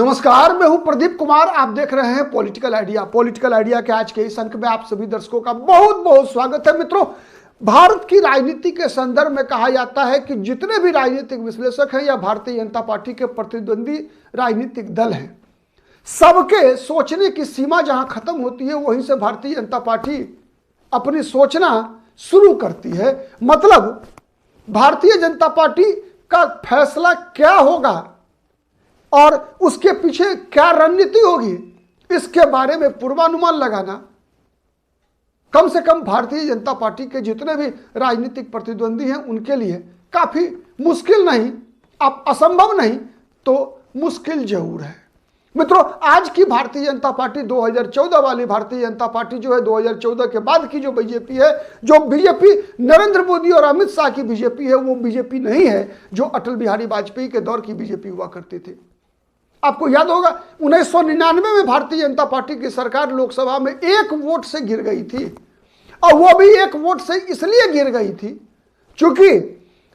नमस्कार, मैं हूं प्रदीप कुमार। आप देख रहे हैं पॉलिटिकल आइडिया के आज के इस अंक में आप सभी दर्शकों का बहुत बहुत स्वागत है। मित्रों, भारत की राजनीति के संदर्भ में कहा जाता है कि जितने भी राजनीतिक विश्लेषक हैं या भारतीय जनता पार्टी के प्रतिद्वंदी राजनीतिक दल हैं, सबके सोचने की सीमा जहां खत्म होती है वहीं से भारतीय जनता पार्टी अपनी सोचना शुरू करती है। मतलब भारतीय जनता पार्टी का फैसला क्या होगा और उसके पीछे क्या रणनीति होगी, इसके बारे में पूर्वानुमान लगाना कम से कम भारतीय जनता पार्टी के जितने भी राजनीतिक प्रतिद्वंदी हैं उनके लिए काफी मुश्किल नहीं, अब असंभव नहीं तो मुश्किल जरूर है। मित्रों, आज की भारतीय जनता पार्टी 2014 वाली भारतीय जनता पार्टी जो है 2014 के बाद की जो बीजेपी है, जो बीजेपी नरेंद्र मोदी और अमित शाह की बीजेपी है, वो बीजेपी नहीं है जो अटल बिहारी वाजपेयी के दौर की बीजेपी हुआ करती थी। आपको याद होगा 1999 में भारतीय जनता पार्टी की सरकार लोकसभा में एक वोट से गिर गई थी, और वो भी एक वोट से इसलिए गिर गई थी क्योंकि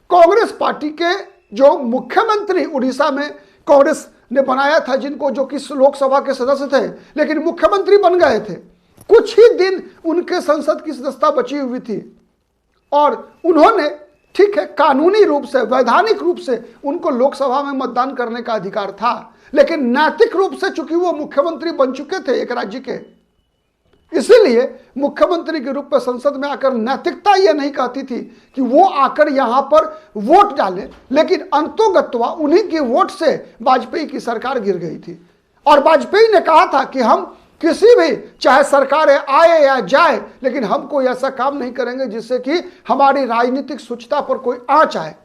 कांग्रेस पार्टी के जो मुख्यमंत्री उड़ीसा में कांग्रेस ने बनाया था, जिनको जो कि लोकसभा के सदस्य थे लेकिन मुख्यमंत्री बन गए थे, कुछ ही दिन उनके संसद की सदस्यता बची हुई थी और उन्होंने ठीक है कानूनी रूप से वैधानिक रूप से उनको लोकसभा में मतदान करने का अधिकार था, लेकिन नैतिक रूप से चूंकि वो मुख्यमंत्री बन चुके थे एक राज्य के, इसीलिए मुख्यमंत्री के रूप में संसद में आकर नैतिकता यह नहीं कहती थी कि वो आकर यहां पर वोट डालें, लेकिन अंतोगत्वा उन्हीं के वोट से वाजपेयी की सरकार गिर गई थी। और वाजपेयी ने कहा था कि हम किसी भी चाहे सरकारें आए या जाए, लेकिन हम कोई ऐसा काम नहीं करेंगे जिससे कि हमारी राजनीतिक शुचिता पर कोई आंच आए।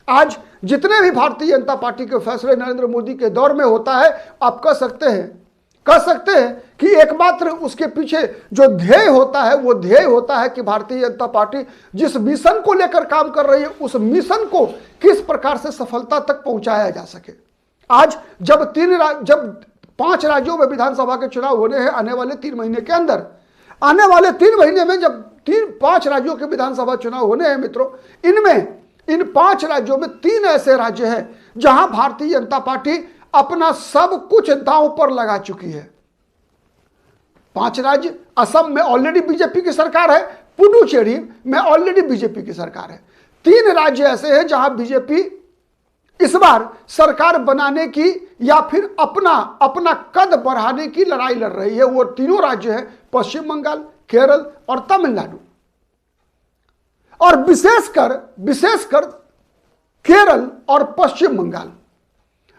आज जितने भी भारतीय जनता पार्टी के फैसले नरेंद्र मोदी के दौर में होता है, आप कह सकते हैं कि एकमात्र उसके पीछे जो ध्येय होता है वो ध्येय होता है कि भारतीय जनता पार्टी जिस मिशन को लेकर काम कर रही है उस मिशन को किस प्रकार से सफलता तक पहुंचाया जा सके। आज जब 5 राज्यों में विधानसभा के चुनाव होने हैं आने वाले 3 महीने के अंदर, आने वाले 3 महीने में जब 5 राज्यों के विधानसभा चुनाव होने हैं मित्रों, इन 5 राज्यों में 3 ऐसे राज्य हैं जहां भारतीय जनता पार्टी अपना सब कुछ दांव पर लगा चुकी है। 5 राज्य, असम में ऑलरेडी बीजेपी की सरकार है, पुडुचेरी में ऑलरेडी बीजेपी की सरकार है। 3 राज्य ऐसे हैं जहां बीजेपी इस बार सरकार बनाने की या फिर अपना कद बढ़ाने की लड़ाई लड़ रही है। वो तीनों राज्य हैं पश्चिम बंगाल, केरल और तमिलनाडु। और विशेषकर केरल और पश्चिम बंगाल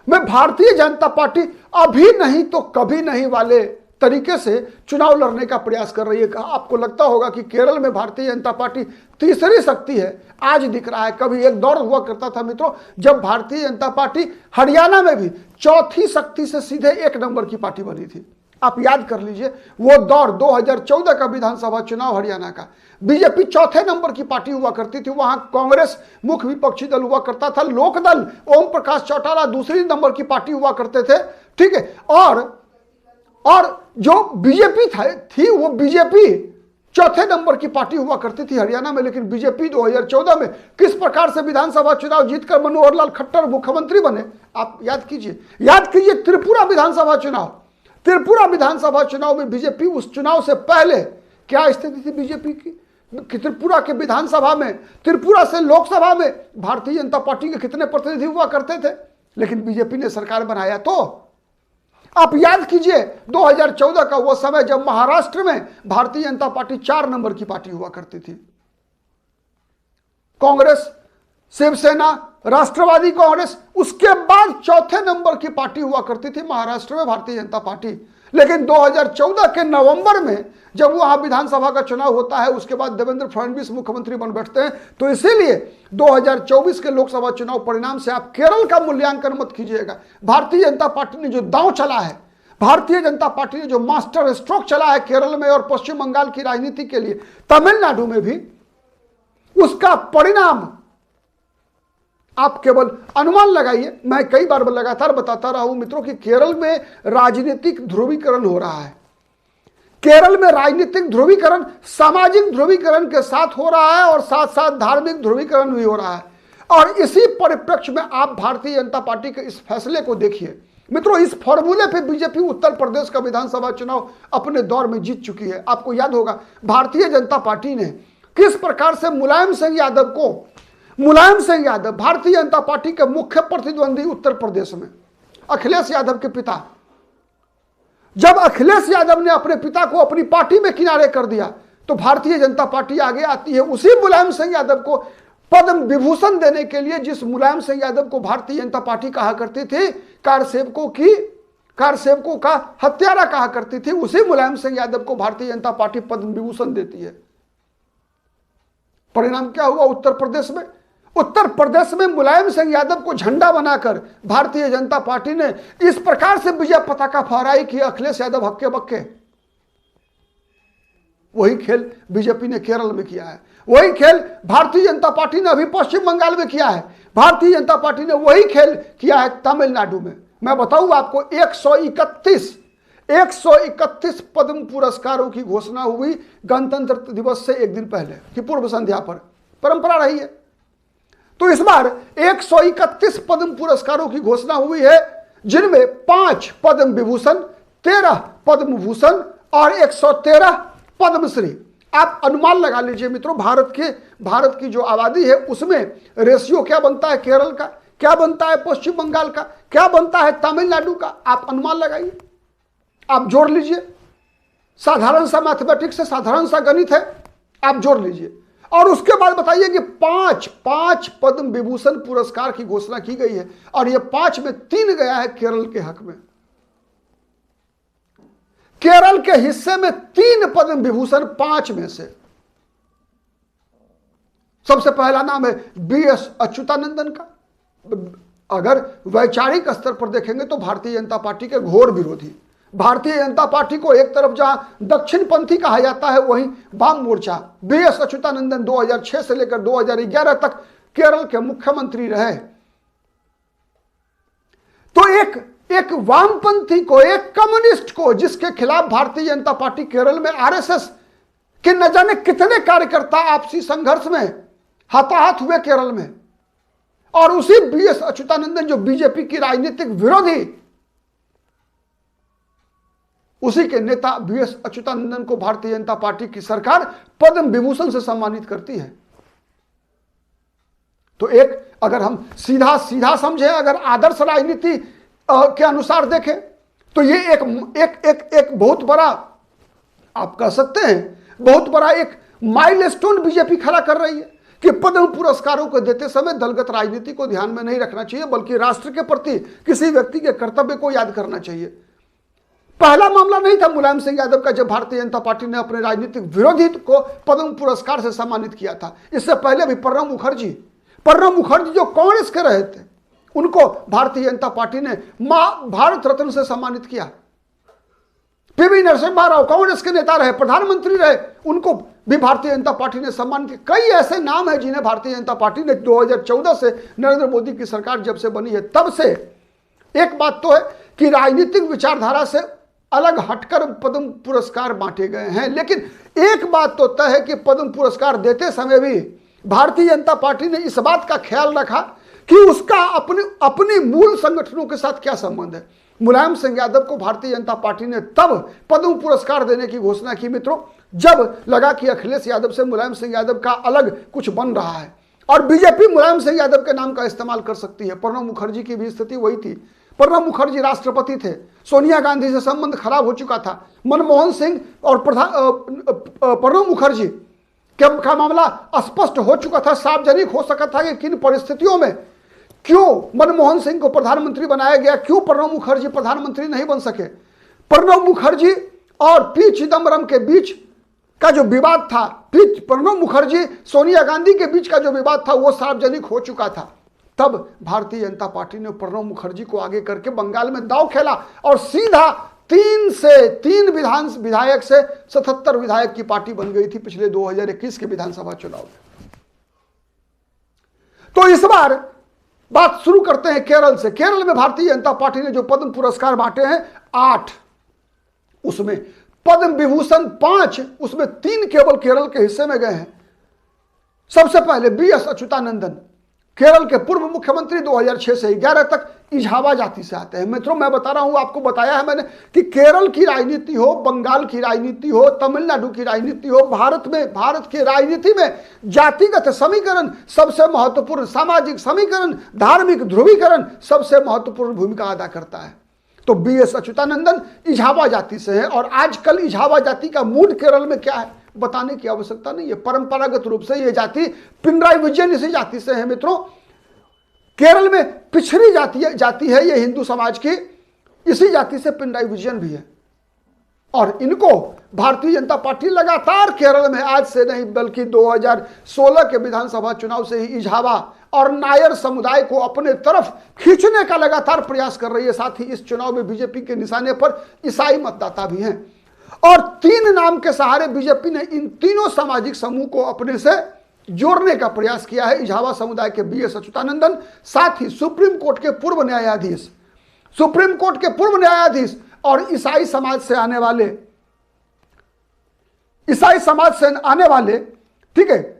में भारतीय जनता पार्टी अभी नहीं तो कभी नहीं वाले तरीके से चुनाव लड़ने का प्रयास कर रही है। आपको लगता होगा कि केरल में भारतीय जनता पार्टी तीसरी शक्ति है, आज दिख रहा है। कभी एक दौर हुआ करता था मित्रों जब भारतीय जनता पार्टी हरियाणा में भी चौथी शक्ति से सीधे 1 नंबर की पार्टी बनी थी। आप याद कर लीजिए वो दौर 2014 का विधानसभा चुनाव हरियाणा का, बीजेपी चौथे नंबर की पार्टी हुआ करती थी, वहां कांग्रेस मुख्य विपक्षी दल हुआ करता था, लोकदल ओम प्रकाश चौटाला दूसरी नंबर की पार्टी हुआ करते थे, ठीक है। और जो बीजेपी थी वो बीजेपी चौथे नंबर की पार्टी हुआ करती थी हरियाणा में। लेकिन बीजेपी 2014 में किस प्रकार से विधानसभा चुनाव जीतकर मनोहर लाल खट्टर मुख्यमंत्री बने, आप याद कीजिए त्रिपुरा विधानसभा चुनाव में बीजेपी उस चुनाव से पहले क्या स्थिति थी बीजेपी की त्रिपुरा के विधानसभा में, त्रिपुरा से लोकसभा में भारतीय जनता पार्टी के कितने प्रतिनिधि हुआ करते थे, लेकिन बीजेपी ने सरकार बनाया। तो आप याद कीजिए 2014 का वो समय जब महाराष्ट्र में भारतीय जनता पार्टी 4 नंबर की पार्टी हुआ करती थी। कांग्रेस, शिवसेना, राष्ट्रवादी कांग्रेस, उसके बाद चौथे नंबर की पार्टी हुआ करती थी महाराष्ट्र में भारतीय जनता पार्टी। लेकिन 2014 के नवंबर में जब वहां विधानसभा का चुनाव होता है, उसके बाद देवेंद्र फडणवीस मुख्यमंत्री बन बैठते हैं। तो इसीलिए 2024 के लोकसभा चुनाव परिणाम से आप केरल का मूल्यांकन मत कीजिएगा। भारतीय जनता पार्टी ने जो दांव चला है, भारतीय जनता पार्टी ने जो मास्टर स्ट्रोक चला है केरल में और पश्चिम बंगाल की राजनीति के लिए, तमिलनाडु में भी, उसका परिणाम आप केवल अनुमान लगाइए। मैं कई बार लगातार बताता रहा हूं मित्रों कि केरल में राजनीतिक ध्रुवीकरण हो रहा है। केरल में राजनीतिक ध्रुवीकरण सामाजिक ध्रुवीकरण के साथ हो रहा है और साथ साथ धार्मिक ध्रुवीकरण भी हो रहा है। और इसी परिप्रेक्ष्य में आप भारतीय जनता पार्टी के इस फैसले को देखिए मित्रों, इस फॉर्मूले पे बीजेपी उत्तर प्रदेश का विधानसभा चुनाव अपने दौर में जीत चुकी है। आपको याद होगा भारतीय जनता पार्टी ने किस प्रकार से मुलायम सिंह यादव भारतीय जनता पार्टी के मुख्य प्रतिद्वंदी उत्तर प्रदेश में अखिलेश यादव के पिता, जब अखिलेश यादव ने अपने पिता को अपनी पार्टी में किनारे कर दिया तो भारतीय जनता पार्टी आगे आती है उसी मुलायम सिंह यादव को पद्म विभूषण देने के लिए, जिस मुलायम सिंह यादव को भारतीय जनता पार्टी कहा करती थी कारसेवकों का हत्यारा कहा करती थी, उसी मुलायम सिंह यादव को भारतीय जनता पार्टी पद्म विभूषण देती है। परिणाम क्या हुआ उत्तर प्रदेश में मुलायम सिंह यादव को झंडा बनाकर भारतीय जनता पार्टी ने इस प्रकार से विजय पताका फहराई कि अखिलेश यादव हक्के बक्के। वही खेल बीजेपी ने केरल में किया है, वही खेल भारतीय जनता पार्टी ने अभी पश्चिम बंगाल में किया है, भारतीय जनता पार्टी ने वही खेल किया है तमिलनाडु में। मैं बताऊं आपको 131 पद्म पुरस्कारों की घोषणा हुई गणतंत्र दिवस से एक दिन पहले की पूर्व संध्या पर, परंपरा रही है। तो इस बार 131 पद्म पुरस्कारों की घोषणा हुई है, जिनमें 5 पद्म विभूषण, 13 पद्म भूषण और 113 पद्मश्री। आप अनुमान लगा लीजिए मित्रों, भारत की जो आबादी है उसमें रेशियो क्या बनता है केरल का, क्या बनता है पश्चिम बंगाल का, क्या बनता है तमिलनाडु का, आप अनुमान लगाइए, आप जोड़ लीजिए। साधारण सा मैथमेटिक्स है, साधारण सा गणित है, आप जोड़ लीजिए और उसके बाद बताइए कि 5 पद्म विभूषण पुरस्कार की घोषणा की गई है और ये 5 में 3 गया है केरल के हक में। केरल के हिस्से में 3 पद्म विभूषण 5 में से। सबसे पहला नाम है बीएस अच्युतानंदन का। अगर वैचारिक स्तर पर देखेंगे तो भारतीय जनता पार्टी के घोर विरोधी, भारतीय जनता पार्टी को एक तरफ जहां दक्षिणपंथी कहा जाता है वहीं वाम मोर्चा। बीएस अच्युतानंदन 2006 से लेकर 2011 तक केरल के मुख्यमंत्री रहे। तो एक वामपंथी को, एक कम्युनिस्ट को, जिसके खिलाफ भारतीय जनता पार्टी केरल में आरएसएस के न जाने कितने कार्यकर्ता आपसी संघर्ष में हताहत हुए केरल में, और उसी बीएस अच्युतानंदन जो बीजेपी की राजनीतिक विरोधी, उसी के नेता बीएस अच्युतानंदन को भारतीय जनता पार्टी की सरकार पद्म विभूषण से सम्मानित करती है। तो एक, अगर हम सीधा समझें, अगर आदर्श राजनीति के अनुसार देखें तो ये एक बहुत बड़ा, आप कह सकते हैं बहुत बड़ा एक माइलस्टोन बीजेपी खड़ा कर रही है कि पद्म पुरस्कारों को देते समय दलगत राजनीति को ध्यान में नहीं रखना चाहिए, बल्कि राष्ट्र के प्रति किसी व्यक्ति के कर्तव्य को याद करना चाहिए। पहला मामला नहीं था मुलायम सिंह यादव का जब भारतीय जनता पार्टी ने अपने राजनीतिक विरोधी को पद्म पुरस्कार से सम्मानित किया था। इससे पहले भी प्रणब मुखर्जी जो कांग्रेस के रहे थे, उनको भारतीय जनता पार्टी ने भारत रत्न से सम्मानित किया। पीवी नरसिम्हा राव कांग्रेस के नेता रहे, प्रधानमंत्री रहे, उनको भी भारतीय जनता पार्टी ने सम्मानित किया। कई ऐसे नाम हैं जिन्हें भारतीय जनता पार्टी ने 2014 से नरेंद्र मोदी की सरकार जब से बनी है तब से, एक बात तो है कि राजनीतिक विचारधारा से अलग हटकर पद्म पुरस्कार बांटे गए हैं, लेकिन एक बात तो तय है कि पद्म पुरस्कार देते समय भी भारतीय जनता पार्टी ने इस बात का ख्याल रखा कि उसका अपने मूल संगठनों के साथ क्या संबंध है। मुलायम सिंह यादव को भारतीय जनता पार्टी ने तब पद्म पुरस्कार देने की घोषणा की मित्रों, जब लगा कि अखिलेश यादव से मुलायम सिंह यादव का अलग कुछ बन रहा है और बीजेपी मुलायम सिंह यादव के नाम का इस्तेमाल कर सकती है। प्रणब मुखर्जी की भी स्थिति वही थी। प्रणब मुखर्जी राष्ट्रपति थे, सोनिया गांधी से संबंध खराब हो चुका था। मनमोहन सिंह और प्रणब मुखर्जी का मामला स्पष्ट हो चुका था, सार्वजनिक हो सका था कि किन परिस्थितियों में क्यों मनमोहन सिंह को प्रधानमंत्री बनाया गया, क्यों प्रणब मुखर्जी प्रधानमंत्री नहीं बन सके। प्रणब मुखर्जी और पी चिदम्बरम के बीच का जो विवाद था, प्रणब मुखर्जी सोनिया गांधी के बीच का जो विवाद था वो सार्वजनिक हो चुका था। तब भारतीय जनता पार्टी ने प्रणब मुखर्जी को आगे करके बंगाल में दांव खेला और सीधा 3 विधायक से 77 विधायक की पार्टी बन गई थी पिछले 2021 के विधानसभा चुनाव में। तो इस बार बात शुरू करते हैं केरल से। केरल में भारतीय जनता पार्टी ने जो पद्म पुरस्कार बांटे हैं 8, उसमें पद्म विभूषण 5, उसमें 3 केवल केरल के हिस्से में गए हैं। सबसे पहले बीएस अच्युतानंदन, केरल के पूर्व मुख्यमंत्री, 2006 से 2011 तक इजावा जाति से आते हैं। मित्रों, मैं बता रहा हूं, आपको बताया है मैंने कि केरल की राजनीति हो, बंगाल की राजनीति हो, तमिलनाडु की राजनीति हो, भारत की राजनीति में जातिगत समीकरण सबसे महत्वपूर्ण, सामाजिक समीकरण, धार्मिक ध्रुवीकरण सबसे महत्वपूर्ण भूमिका अदा करता है। तो BS अच्युतानंदन इजावा जाति से है, और आजकल इजावा जाति का मूड केरल में क्या है बताने की आवश्यकता नहीं है। परंपरागत रूप से यह जाति पिनराई विजयन इसी जाति से है। मित्रों, केरल में पिछड़ी जाति है ये हिंदू समाज की, इसी जाति से पिनराई विजयन भी है, और इनको भारतीय जनता पार्टी लगातार केरल में आज से नहीं बल्कि 2016 के विधानसभा चुनाव से ही इजावा और नायर समुदाय को अपने तरफ खींचने का लगातार प्रयास कर रही है। साथ ही इस चुनाव में बीजेपी के निशाने पर ईसाई मतदाता भी हैं, और 3 नाम के सहारे बीजेपी ने इन तीनों सामाजिक समूह को अपने से जोड़ने का प्रयास किया है। इजावा समुदाय के BS अच्युतानंदन, साथ ही सुप्रीम कोर्ट के पूर्व न्यायाधीश और ईसाई समाज से आने वाले ठीक है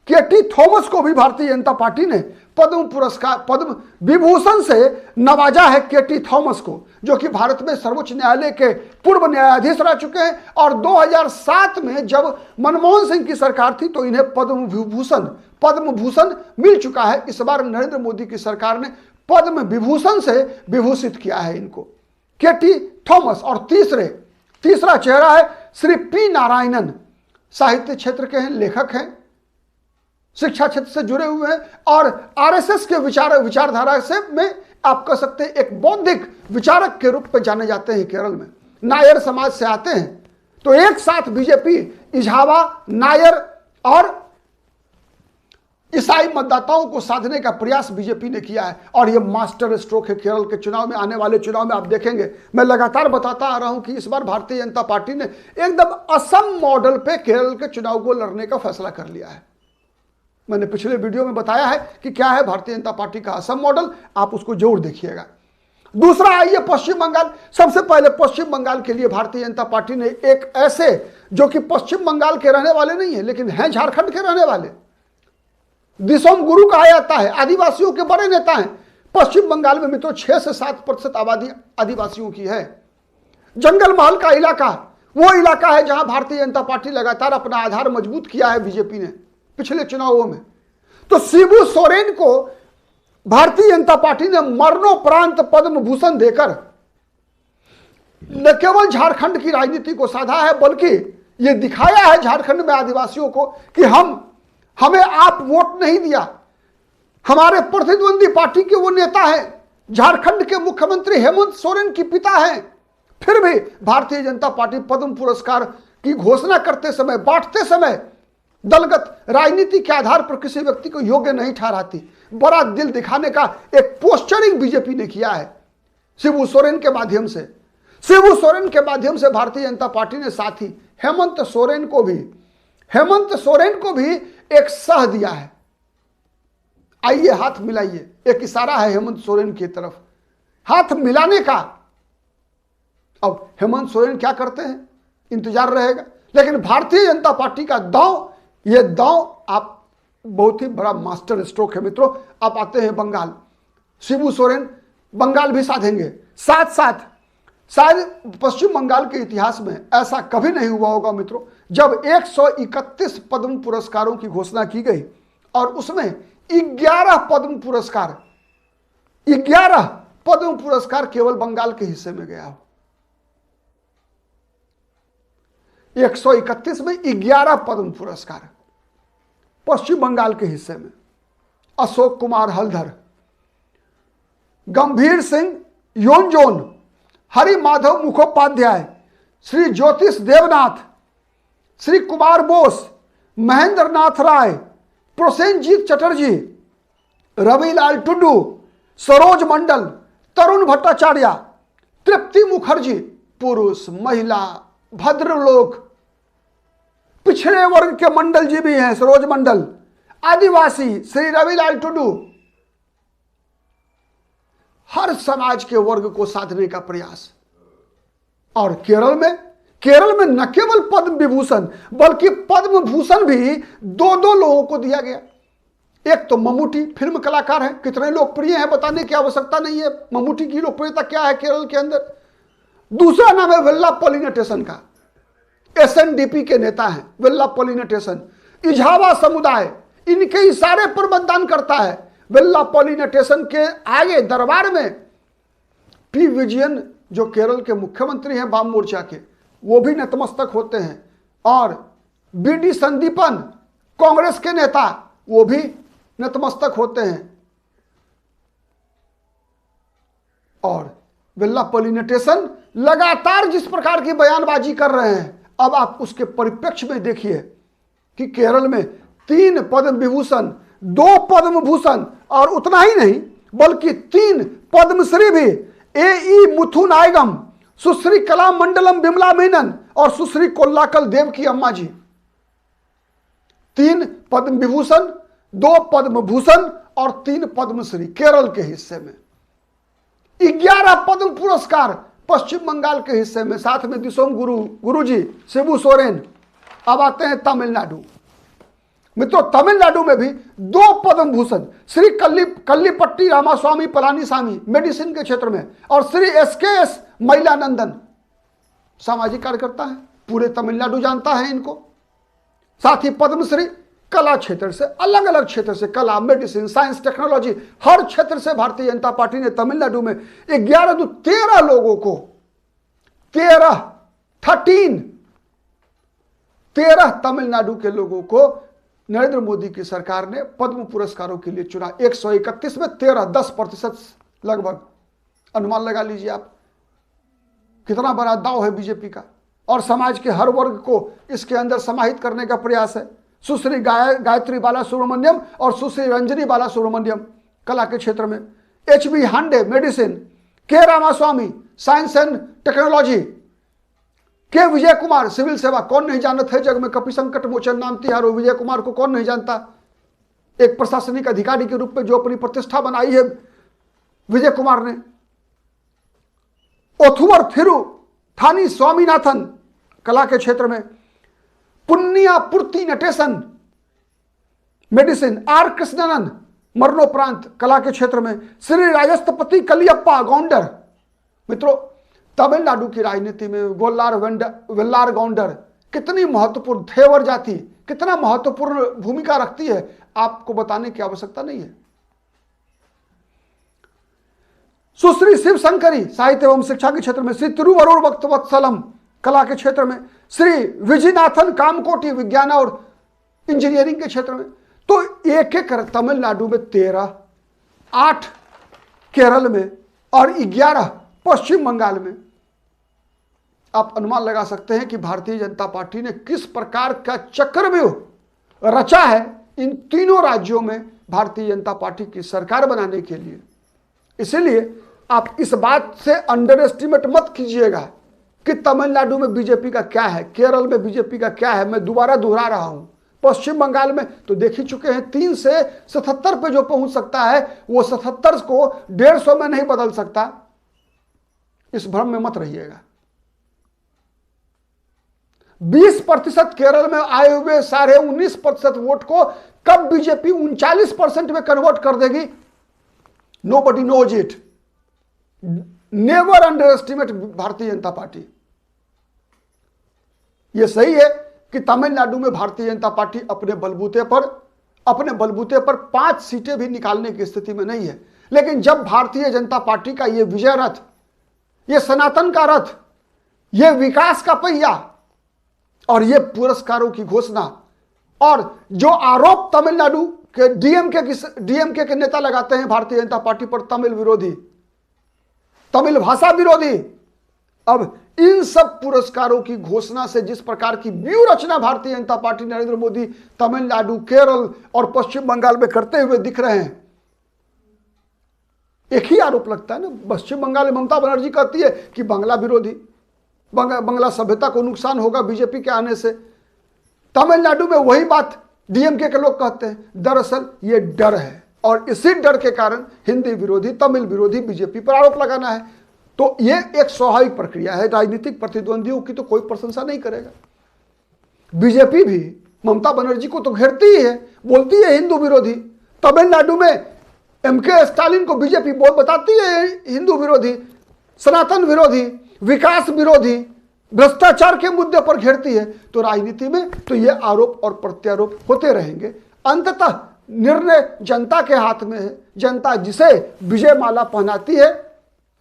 केटी थॉमस को भी भारतीय जनता पार्टी ने पद्म विभूषण से नवाजा है। केटी थॉमस को, जो कि भारत में सर्वोच्च न्यायालय के पूर्व न्यायाधीश रह चुके हैं, और 2007 में जब मनमोहन सिंह की सरकार थी तो इन्हें पद्म भूषण मिल चुका है। इस बार नरेंद्र मोदी की सरकार ने पद्म विभूषण से विभूषित किया है इनको, केटी थॉमस। और तीसरा चेहरा है श्री P नारायणन, साहित्य क्षेत्र के हैं, लेखक हैं, शिक्षा क्षेत्र से जुड़े हुए हैं, और RSS के विचारधारा से में आप कह सकते हैं एक बौद्धिक विचारक के रूप में जाने जाते हैं। केरल में नायर समाज से आते हैं, तो एक साथ बीजेपी इजावा, नायर और ईसाई मतदाताओं को साधने का प्रयास बीजेपी ने किया है, और यह मास्टर स्ट्रोक है केरल के चुनाव में। आने वाले चुनाव में आप देखेंगे, मैं लगातार बताता आ रहा हूं कि इस बार भारतीय जनता पार्टी ने एकदम असम मॉडल पे केरल के चुनाव को लड़ने का फैसला कर लिया है। मैंने पिछले वीडियो में बताया है कि क्या है भारतीय जनता पार्टी का असम मॉडल, आप उसको जरूर देखिएगा। दूसरा आइए पश्चिम बंगाल। सबसे पहले पश्चिम बंगाल के लिए भारतीय जनता पार्टी ने एक ऐसे, जो कि पश्चिम बंगाल के रहने वाले नहीं है लेकिन हैं झारखंड के रहने वाले, दिसोम गुरु कहा जाता है, आदिवासियों के बड़े नेता हैं। पश्चिम बंगाल में मित्रों 6 से 7% आबादी आदिवासियों की है। जंगल महल का इलाका वो इलाका है जहां भारतीय जनता पार्टी लगातार अपना आधार मजबूत किया है बीजेपी ने पिछले चुनावों में। तो शिबू सोरेन को भारतीय जनता पार्टी ने मरणोपरांत पद्म भूषण देकर न केवल झारखंड की राजनीति को साधा है, बल्कि यह दिखाया है झारखंड में आदिवासियों को कि हमें आप वोट नहीं दिया, हमारे प्रतिद्वंदी पार्टी के वो नेता हैं, झारखंड के मुख्यमंत्री हेमंत सोरेन की पिता हैं, फिर भी भारतीय जनता पार्टी पद्म पुरस्कार की घोषणा करते समय, बांटते समय दलगत राजनीति के आधार पर किसी व्यक्ति को योग्य नहीं ठहराती। बड़ा दिल दिखाने का एक पोस्चरिंग बीजेपी ने किया है शिबू सोरेन के माध्यम से। शिबू सोरेन के माध्यम से भारतीय जनता पार्टी ने साथ ही हेमंत सोरेन को भी एक सह दिया है। आइए हाथ मिलाइए, एक इशारा है हेमंत सोरेन की तरफ हाथ मिलाने का। अब हेमंत सोरेन क्या करते हैं इंतजार रहेगा, लेकिन भारतीय जनता पार्टी का दांव, यह दांव आप बहुत ही बड़ा मास्टर स्ट्रोक है मित्रों। आप आते हैं बंगाल, शिबू सोरेन बंगाल भी साधेंगे। साथ साथ शायद पश्चिम बंगाल के इतिहास में ऐसा कभी नहीं हुआ होगा मित्रों, जब 131 पद्म पुरस्कारों की घोषणा की गई और उसमें 11 पद्म पुरस्कार केवल बंगाल के हिस्से में गया हो। 131 में 11 पद्म पुरस्कार पश्चिम बंगाल के हिस्से में। अशोक कुमार हल्दर, गंभीर सिंह योंजोन, हरि माधव मुखोपाध्याय, श्री ज्योतिष देवनाथ, श्री कुमार बोस, महेंद्र नाथ राय, प्रोसेनजीत चटर्जी, रविलाल टुडू, सरोज मंडल, तरुण भट्टाचार्य, तृप्ति मुखर्जी, पुरुष, महिला, भद्रलोक, पिछड़े वर्ग के मंडल जी भी हैं, सरोज मंडल, आदिवासी श्री रविलाल टुडू, हर समाज के वर्ग को साधने का प्रयास। और केरल में केरल में न केवल पद्म विभूषण बल्कि पद्म भूषण भी दो दो लोगों को दिया गया। एक तो मम्मूटी फिल्म कलाकार है, कितने लोकप्रिय हैं बताने की आवश्यकता नहीं है मम्मूटी की लोकप्रियता क्या है केरल के अंदर। दूसरा नाम है वेल्लापल्ली नटेशन का, एसएनडीपी के नेता हैं वेल्लापल्ली नटेशन। इझावा समुदाय इनके इशारे पर मतदान करता है। वेल्लापल्ली नटेशन के आगे दरबार में पी विजयन जो केरल के मुख्यमंत्री हैं वाम मोर्चा के, वो भी नतमस्तक होते हैं। और बीडी संदीपन कांग्रेस के नेता, वो भी नतमस्तक होते हैं। और वेल्लापल्ली नटेशन लगातार जिस प्रकार की बयानबाजी कर रहे हैं, अब आप उसके परिप्रेक्ष्य में देखिए कि केरल में 3 पद्म विभूषण, 2 पद्म भूषण और उतना ही नहीं बल्कि 3 पद्मश्री भी, ए मुथु नायगम, सुश्री कला मंडलम बिमला मेनन और सुश्री कोल्लाकल देव की अम्मा जी। 3 पद्म विभूषण, 2 पद्म भूषण और 3 पद्मश्री केरल के हिस्से में। 11 पद्म पुरस्कार पश्चिम बंगाल के हिस्से में, साथ में दिसोम गुरुजी शिबू सोरेन। अब आते हैं तमिलनाडु। मित्रों, तमिलनाडु में भी 2 पद्म भूषण, श्री कल्लीपट्टी रामास्वामी पलानीसामी मेडिसिन के क्षेत्र में और श्री SKS मैलानंदन सामाजिक कार्यकर्ता हैं, पूरे तमिलनाडु जानता है इनको। साथ ही पद्मश्री कला क्षेत्र से, अलग अलग क्षेत्र से, कला, मेडिसिन, साइंस, टेक्नोलॉजी, हर क्षेत्र से भारतीय जनता पार्टी ने तमिलनाडु में 13 लोगों को 13 तमिलनाडु के लोगों को नरेंद्र मोदी की सरकार ने पद्म पुरस्कारों के लिए चुना। 131 में 13, 10% लगभग। अनुमान लगा लीजिए आप कितना बड़ा दांव है बीजेपी का। और समाज के हर वर्ग को इसके अंदर समाहित करने का प्रयास है। सुश्री गायत्री बाला सुब्रमण्यम और सुश्री रंजनी बाला सुब्रमण्यम कला के क्षेत्र में, HB हांडे मेडिसिन, के रामास्वामी साइंस एंड टेक्नोलॉजी, के विजय कुमार सिविल सेवा, कौन नहीं जानता है जग में, कपि संकट मोचन नाम तिहारो, विजय कुमार को कौन नहीं जानता। एक प्रशासनिक अधिकारी के रूप में जो अपनी प्रतिष्ठा बनाई है विजय कुमार ने। ओथुवर थिरु थानी स्वामीनाथन कला के क्षेत्र में, पुन्निया पूर्ति नटेशन मेडिसिन, आर कृष्णनन मरणोपरांत कला के क्षेत्र में, श्री राजस्थपति कलियप्पा गौंडर। मित्रों, तमिलनाडु की राजनीति में वेल्लार गौंडर कितनी महत्वपूर्ण, थेवर जाति कितना महत्वपूर्ण भूमिका रखती है, आपको बताने की आवश्यकता नहीं है। सुश्री शिव शंकरी साहित्य एवं शिक्षा के क्षेत्र में, श्री तिरुवरुर भक्तवत्सलम कला के क्षेत्र में, श्री विजयनाथन कामकोटी विज्ञान और इंजीनियरिंग के क्षेत्र में। तो एक एक तमिलनाडु में 13, 8 केरल में और 11 पश्चिम बंगाल में। आप अनुमान लगा सकते हैं कि भारतीय जनता पार्टी ने किस प्रकार का चक्रव्यूह रचा है इन तीनों राज्यों में भारतीय जनता पार्टी की सरकार बनाने के लिए। इसलिए आप इस बात से अंडर एस्टिमेट मत कीजिएगा कि तमिलनाडु में बीजेपी का क्या है, केरल में बीजेपी का क्या है। मैं दोबारा दोहरा रहा हूं, पश्चिम बंगाल में तो देख ही चुके हैं, 3 से 77 पे जो पहुंच सकता है वो 77 को 150 में नहीं बदल सकता। इस भ्रम में मत रहिएगा। 20% केरल में आए हुए 19.5% वोट को कब बीजेपी 39% में कन्वर्ट कर देगी, nobody knows it. Never underestimate Bharatiya Janata party. यह सही है कि तमिलनाडु में भारतीय जनता पार्टी अपने बलबूते पर 5 सीटें भी निकालने की स्थिति में नहीं है। लेकिन जब भारतीय जनता पार्टी का यह विजय रथ, यह सनातन का रथ, यह विकास का पहिया और यह पुरस्कारों की घोषणा और जो आरोप तमिलनाडु के डीएमके के नेता लगाते हैं भारतीय जनता पार्टी पर, तमिल विरोधी, तमिल भाषा विरोधी, अब इन सब पुरस्कारों की घोषणा से जिस प्रकार की व्यूह रचना भारतीय जनता पार्टी नरेंद्र मोदी तमिलनाडु, केरल और पश्चिम बंगाल में करते हुए दिख रहे हैं, एक ही आरोप लगता है ना। पश्चिम बंगाल में ममता बनर्जी कहती है कि बांग्ला विरोधी, बांग्ला सभ्यता को नुकसान होगा बीजेपी के आने से। तमिलनाडु में वही बात डीएमके के लोग कहते हैं। दरअसल ये डर है और इसी डर के कारण हिंदी विरोधी, तमिल विरोधी बीजेपी पर आरोप लगाना है। तो ये एक स्वाभाविक प्रक्रिया है। राजनीतिक प्रतिद्वंदियों की तो कोई प्रशंसा नहीं करेगा। बीजेपी भी ममता बनर्जी को तो घेरती ही है, बोलती है हिंदू विरोधी। तमिलनाडु में एमके स्टालिन को बीजेपी बताती है हिंदू विरोधी, सनातन विरोधी, विकास विरोधी, भ्रष्टाचार के मुद्दे पर घेरती है। तो राजनीति में तो ये आरोप और प्रत्यारोप होते रहेंगे। अंततः निर्णय जनता के हाथ में है। जनता जिसे विजय माला पहनाती है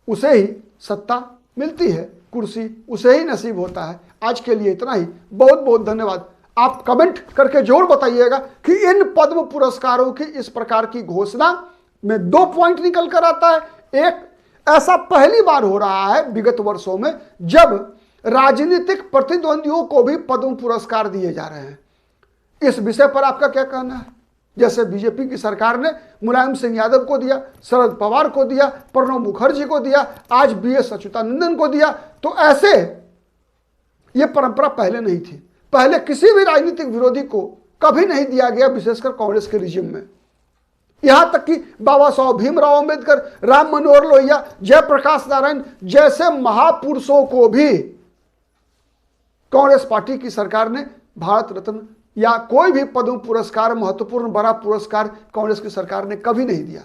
उसे ही सत्ता मिलती है, कुर्सी उसे ही नसीब होता है। आज के लिए इतना ही। बहुत बहुत धन्यवाद। आप कमेंट करके जरूर बताइएगा कि इन पद्म पुरस्कारों की इस प्रकार की घोषणा में 2 पॉइंट निकल कर आता है। एक, ऐसा पहली बार हो रहा है विगत वर्षों में जब राजनीतिक प्रतिद्वंदियों को भी पद्म पुरस्कार दिए जा रहे हैं। इस विषय पर आपका क्या कहना है? जैसे बीजेपी की सरकार ने मुलायम सिंह यादव को दिया, शरद पवार को दिया, प्रणब मुखर्जी को दिया, आज बीएस अच्युतानंदन को दिया। तो ऐसे ये परंपरा पहले नहीं थी। पहले किसी भी राजनीतिक विरोधी को कभी नहीं दिया गया, विशेषकर कांग्रेस के रिजिम में। यहां तक कि बाबा साहब भीमराव अंबेडकर, राम मनोहर लोहिया, जयप्रकाश नारायण जैसे महापुरुषों को भी कांग्रेस पार्टी की सरकार ने भारत रत्न या कोई भी पद्म पुरस्कार, महत्वपूर्ण बड़ा पुरस्कार कांग्रेस की सरकार ने कभी नहीं दिया।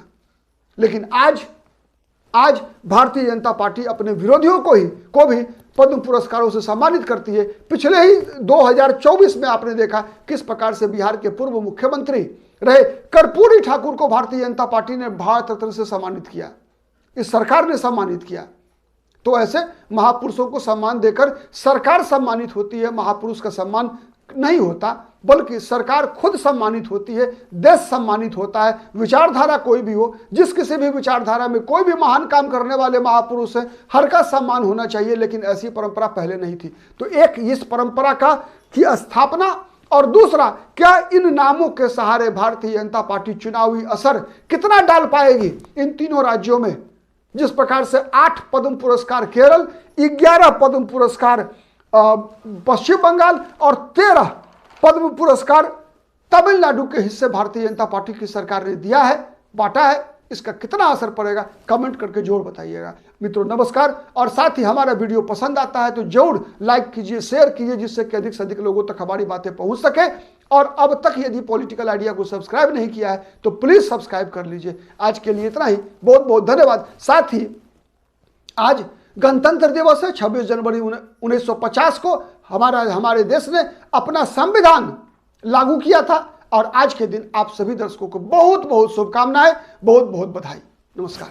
लेकिन आज भारतीय जनता पार्टी अपने विरोधियों को भी पद्म पुरस्कारों से सम्मानित करती है। पिछले ही 2024 में आपने देखा किस प्रकार से बिहार के पूर्व मुख्यमंत्री रहे कर्पूरी ठाकुर को भारतीय जनता पार्टी ने भारत रत्न से सम्मानित किया, इस सरकार ने सम्मानित किया। तो ऐसे महापुरुषों को सम्मान देकर सरकार सम्मानित होती है, महापुरुष का सम्मान नहीं होता, बल्कि सरकार खुद सम्मानित होती है, देश सम्मानित होता है। विचारधारा कोई भी हो, जिस किसी भी विचारधारा में कोई भी महान काम करने वाले महापुरुष हैं, हर का सम्मान होना चाहिए। लेकिन ऐसी परंपरा पहले नहीं थी। तो एक इस परंपरा की स्थापना, और दूसरा, क्या इन नामों के सहारे भारतीय जनता पार्टी चुनावी असर कितना डाल पाएगी इन तीनों राज्यों में? जिस प्रकार से 8 पद्म पुरस्कार केरल, 11 पद्म पुरस्कार पश्चिम बंगाल और 13 पद्म पुरस्कार तमिलनाडु के हिस्से भारतीय जनता पार्टी की सरकार ने दिया है, बांटा है। इसका कितना असर पड़ेगा कमेंट करके जरूर बताइएगा। मित्रों नमस्कार। और साथ ही हमारा वीडियो पसंद आता है तो जरूर लाइक कीजिए, शेयर कीजिए, जिससे कि अधिक से अधिक लोगों तक हमारी बातें पहुंच सके। और अब तक यदि पॉलिटिकल आइडिया को सब्सक्राइब नहीं किया है तो प्लीज सब्सक्राइब कर लीजिए। आज के लिए इतना ही। बहुत बहुत धन्यवाद। साथ ही आज गणतंत्र दिवस है। 26 जनवरी 1950 को हमारे देश ने अपना संविधान लागू किया था। और आज के दिन आप सभी दर्शकों को बहुत बहुत शुभकामनाएं, बहुत बहुत बधाई। नमस्कार।